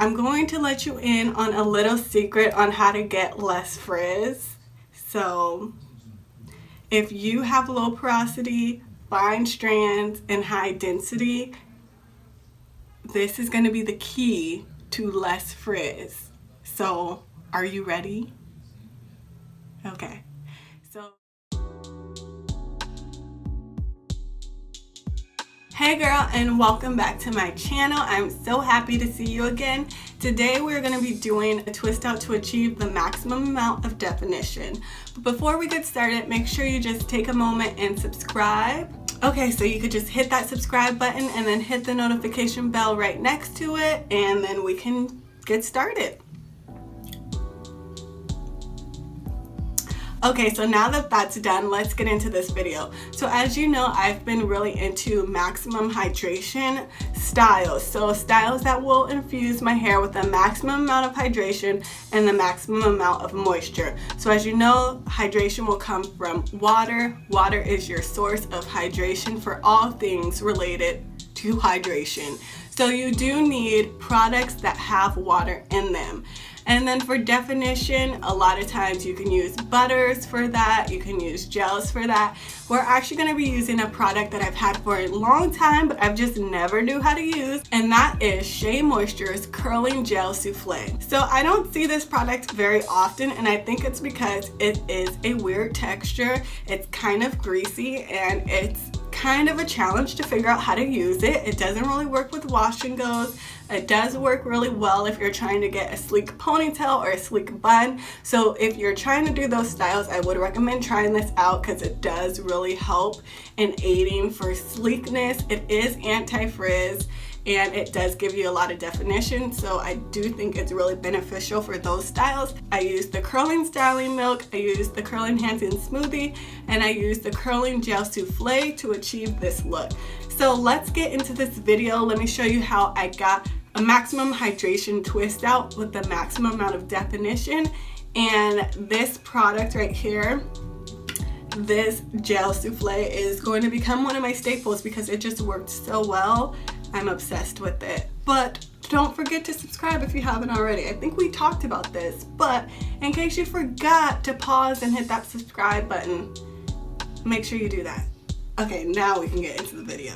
I'm going to let you in on a little secret on how to get less frizz. So if you have low porosity, fine strands, and high density, this is going to be the key to less frizz. So are you ready? Okay. So hey girl, and welcome back to my channel. I'm so happy to see you again. Today we're going to be doing a twist out to achieve the maximum amount of definition. But before we get started, make sure you just take a moment and subscribe. Okay, so you could just hit that subscribe button and then hit the notification bell right next to it, and then we can get started. Okay, so now that that's done, let's get into this video. So as you know, I've been really into maximum hydration styles. So styles that will infuse my hair with the maximum amount of hydration and the maximum amount of moisture. So as you know, hydration will come from water. Water is your source of hydration for all things related to hydration. So you do need products that have water in them. And then for definition, a lot of times you can use butters for that, you can use gels for that. We're actually going to be using a product that I've had for a long time, but I've just never knew how to use, and that is Shea Moisture's Curling Gel Soufflé. So I don't see this product very often, and I think it's because it is a weird texture. It's kind of greasy, and it's kind of a challenge to figure out how to use it. It doesn't really work with wash and goes. It does work really well if you're trying to get a sleek ponytail or a sleek bun. So if you're trying to do those styles, I would recommend trying this out because it does really help in aiding for sleekness. It is anti-frizz and it does give you a lot of definition, so I do think it's really beneficial for those styles. I use the curling styling milk, I use the curling enhancing smoothie, and I use the curling gel souffle to achieve this look. So let's get into this video. Let me show you how I got a maximum hydration twist out with the maximum amount of definition. And this product right here, this gel souffle, is going to become one of my staples because it just worked so well. I'm obsessed with it. But don't forget to subscribe if you haven't already. I think we talked about this, but in case you forgot to pause and hit that subscribe button, make sure you do that. Okay, now we can get into the video.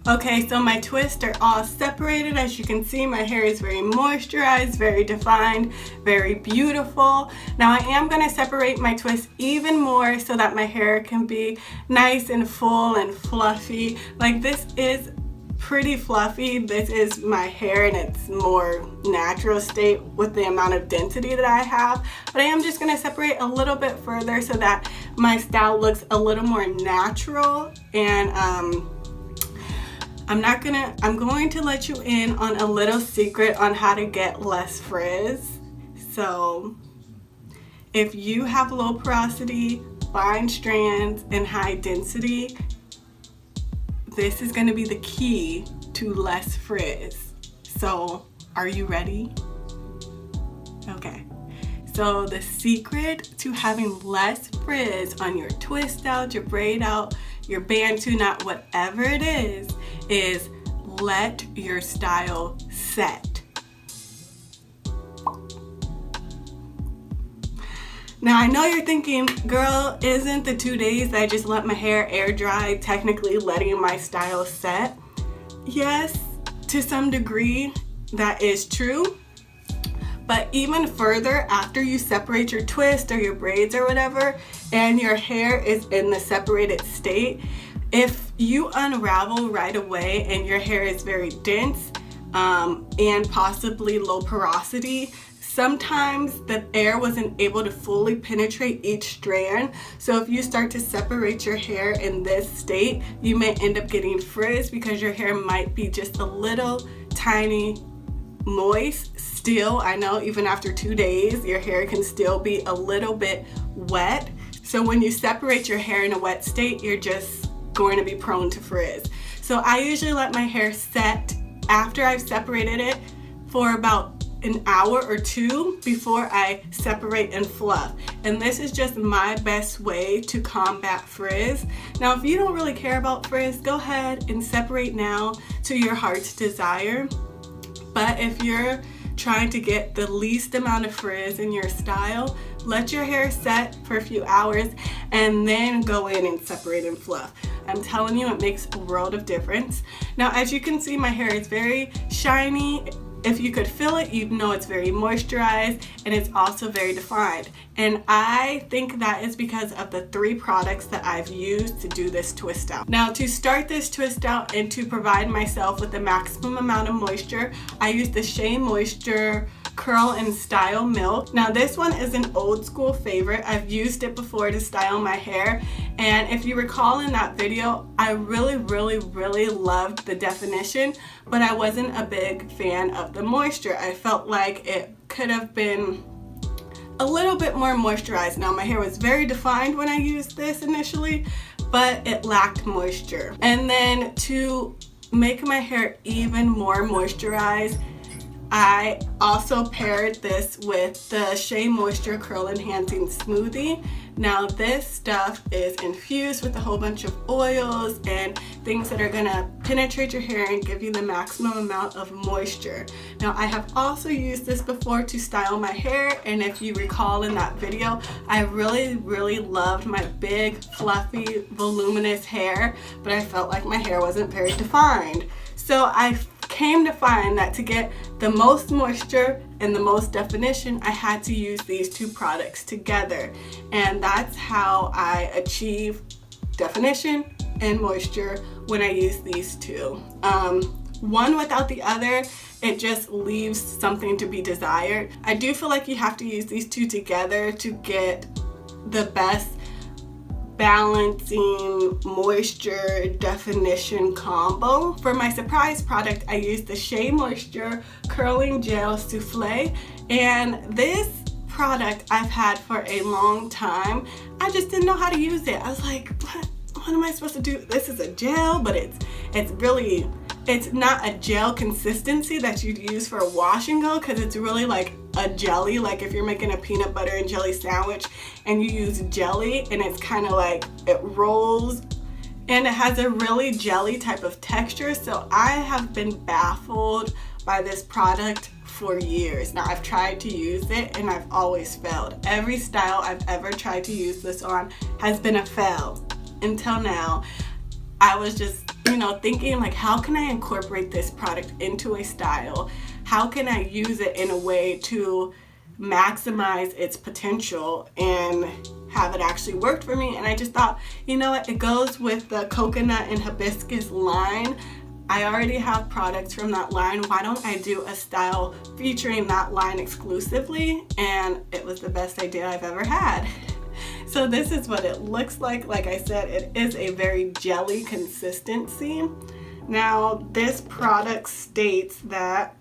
Okay, so my twists are all separated. As you can see, my hair is very moisturized, very defined, very beautiful. Now I am going to separate my twists even more so that my hair can be nice and full and fluffy. Like, this is pretty fluffy. This is my hair in its more natural state with the amount of density that I have. But I am just going to separate a little bit further so that my style looks a little more natural. And I'm going to let you in on a little secret on how to get less frizz. So if you have low porosity, fine strands, and high density, this is going to be the key to less frizz. So are you ready? Okay. So the secret to having less frizz on your twist out, your braid out, your bantu knot, whatever it is let your style set. Now I know you're thinking, girl, isn't the 2 days that I just let my hair air dry technically letting my style set? Yes, to some degree that is true. But even further, after you separate your twist or your braids or whatever, and your hair is in the separated state, if you unravel right away and your hair is very dense and possibly low porosity, sometimes the air wasn't able to fully penetrate each strand. So if you start to separate your hair in this state, you may end up getting frizz because your hair might be just a little tiny moist still. I know even after 2 days, your hair can still be a little bit wet. So when you separate your hair in a wet state, you're just going to be prone to frizz. So I usually let my hair set after I've separated it for about an hour or two before I separate and fluff. And this is just my best way to combat frizz. Now, if you don't really care about frizz, go ahead and separate now to your heart's desire. But if you're trying to get the least amount of frizz in your style, let your hair set for a few hours and then go in and separate and fluff. I'm telling you, it makes a world of difference. Now, as you can see, my hair is very shiny. If you could feel it, you'd know it's very moisturized, and it's also very defined. And I think that is because of the 3 products that I've used to do this twist out. Now, to start this twist out and to provide myself with the maximum amount of moisture, I use the Shea Moisture Curl and Style Milk. Now, this one is an old school favorite. I've used it before to style my hair, and if you recall in that video, I really loved the definition, but I wasn't a big fan of the moisture. I felt like it could have been a little bit more moisturized. Now, my hair was very defined when I used this initially, but it lacked moisture. And then to make my hair even more moisturized, I also paired this with the Shea Moisture Curl Enhancing Smoothie. Now, this stuff is infused with a whole bunch of oils and things that are gonna penetrate your hair and give you the maximum amount of moisture. Now, I have also used this before to style my hair, and if you recall in that video, I really loved my big, fluffy, voluminous hair, but I felt like my hair wasn't very defined. So I came to find that to get the most moisture and the most definition, I had to use these 2 products together. And that's how I achieve definition and moisture when I use these 2. One without the other, it just leaves something to be desired. I do feel like you have to use these 2 together to get the best balancing moisture definition combo. For my surprise product, I used the Shea Moisture Curling Gel Soufflé, and this product I've had for a long time. I just didn't know how to use it. I was like, what am I supposed to do? This is a gel, but it's not a gel consistency that you'd use for a wash and go, because it's really like a jelly. Like if you're making a peanut butter and jelly sandwich and you use jelly, and it's kind of like it rolls and it has a really jelly type of texture. So I have been baffled by this product for years. Now, I've tried to use it and I've always failed. Every style I've ever tried to use this on has been a fail until now. I was just you know, thinking like, how can I incorporate this product into a style? How can I use it in a way to maximize its potential and have it actually work for me? And I just thought, you know what, it goes with the coconut and hibiscus line. I already have products from that line. Why don't I do a style featuring that line exclusively? And it was the best idea I've ever had. So this is what it looks like. Like I said, it is a very jelly consistency. Now, this product states that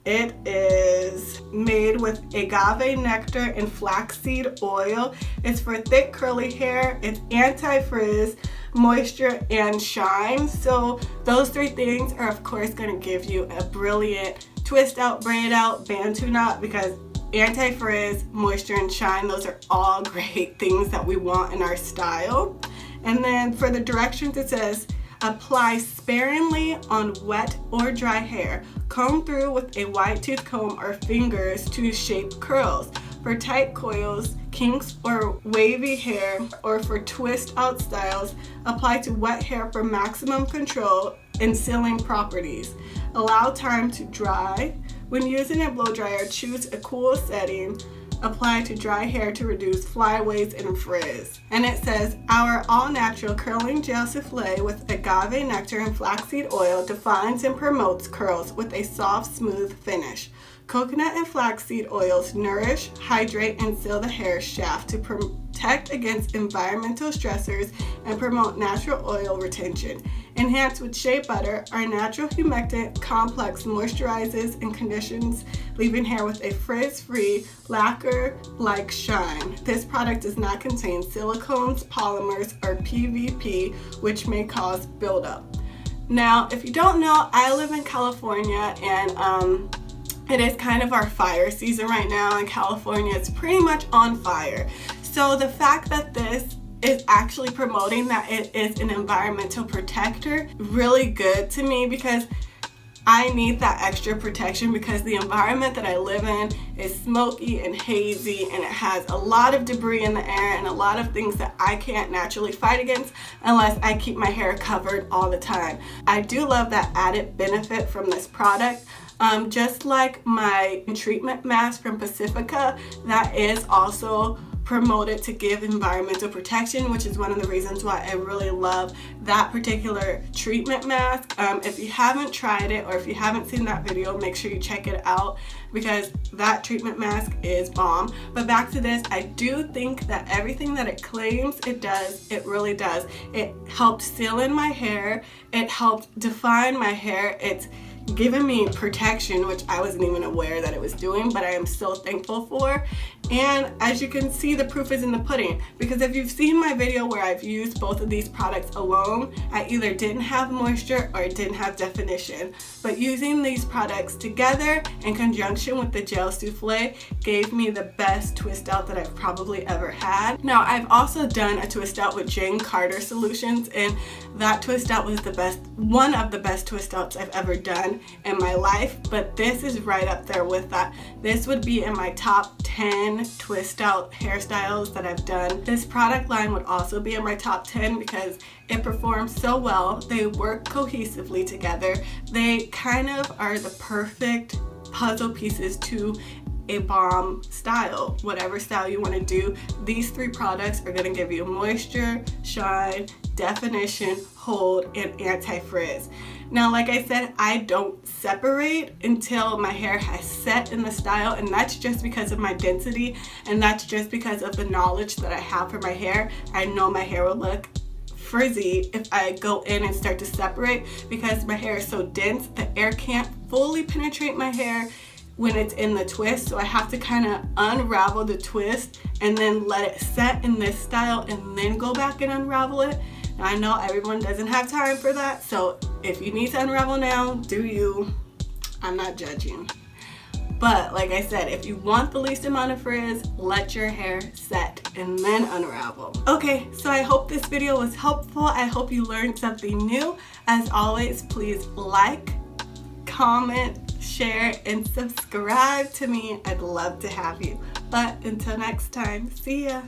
it is made with agave nectar and flaxseed oil. It's for thick curly hair. It's anti-frizz, moisture, and shine. So those three things are of course going to give you a brilliant twist out, braid out, bantu knot, because anti-frizz, moisture, and shine, those are all great things that we want in our style. And then for the directions, it says apply sparingly on wet or dry hair. Comb through with a wide tooth comb or fingers to shape curls. For tight coils, kinks, or wavy hair, or for twist out styles, apply to wet hair for maximum control and sealing properties. Allow time to dry. When using a blow dryer, choose a cool setting. Apply to dry hair to reduce flyaways and frizz. And it says, our all-natural curling gel souffle with agave nectar and flaxseed oil defines and promotes curls with a soft, smooth finish. Coconut and flaxseed oils nourish, hydrate, and seal the hair shaft to protect against environmental stressors and promote natural oil retention. Enhanced with shea butter, our natural humectant complex moisturizes and conditions, leaving hair with a frizz-free, lacquer-like shine. This product does not contain silicones, polymers, or PVP, which may cause buildup. Now, if you don't know, I live in California, and it is kind of our fire season right now in California. It's pretty much on fire. So the fact that this is actually promoting that it is an environmental protector, really good to me, because I need that extra protection, because the environment that I live in is smoky and hazy, and it has a lot of debris in the air and a lot of things that I can't naturally fight against unless I keep my hair covered all the time. I do love that added benefit from this product. Just like my treatment mask from Pacifica, that is also promoted to give environmental protection, which is one of the reasons why I really love that particular treatment mask. If you haven't tried it, or if you haven't seen that video, make sure you check it out, because that treatment mask is bomb. But back to this, I do think that everything that it claims it does, it really does. It helped seal in my hair, it helped define my hair, it's given me protection, which I wasn't even aware that it was doing, but I am so thankful for. And as you can see, the proof is in the pudding, because if you've seen my video where I've used both of these products alone, I either didn't have moisture or it didn't have definition. But using these products together in conjunction with the gel souffle gave me the best twist out that I've probably ever had. Now, I've also done a twist out with Jane Carter Solutions, and that twist out was the best, one of the best twist outs I've ever done in my life, but this is right up there with that. This would be in my top 10 twist out hairstyles that I've done. This product line would also be in my top 10 because it performs so well. They work cohesively together. They kind of are the perfect puzzle pieces to a bomb style. Whatever style you want to do, these three products are going to give you moisture, shine, definition, hold, and anti-frizz. Now, like I said, I don't separate until my hair has set in the style, and that's just because of my density, and that's just because of the knowledge that I have for my hair. I know my hair will look frizzy if I go in and start to separate, because my hair is so dense, the air can't fully penetrate my hair when it's in the twist, so I have to kind of unravel the twist and then let it set in this style and then go back and unravel it. Now, I know everyone doesn't have time for that, so if you need to unravel now, do you. I'm not judging. But like I said, if you want the least amount of frizz, let your hair set and then unravel. Okay, so I hope this video was helpful. I hope you learned something new. As always, please like, comment, share, and subscribe to me. I'd love to have you. But until next time, see ya.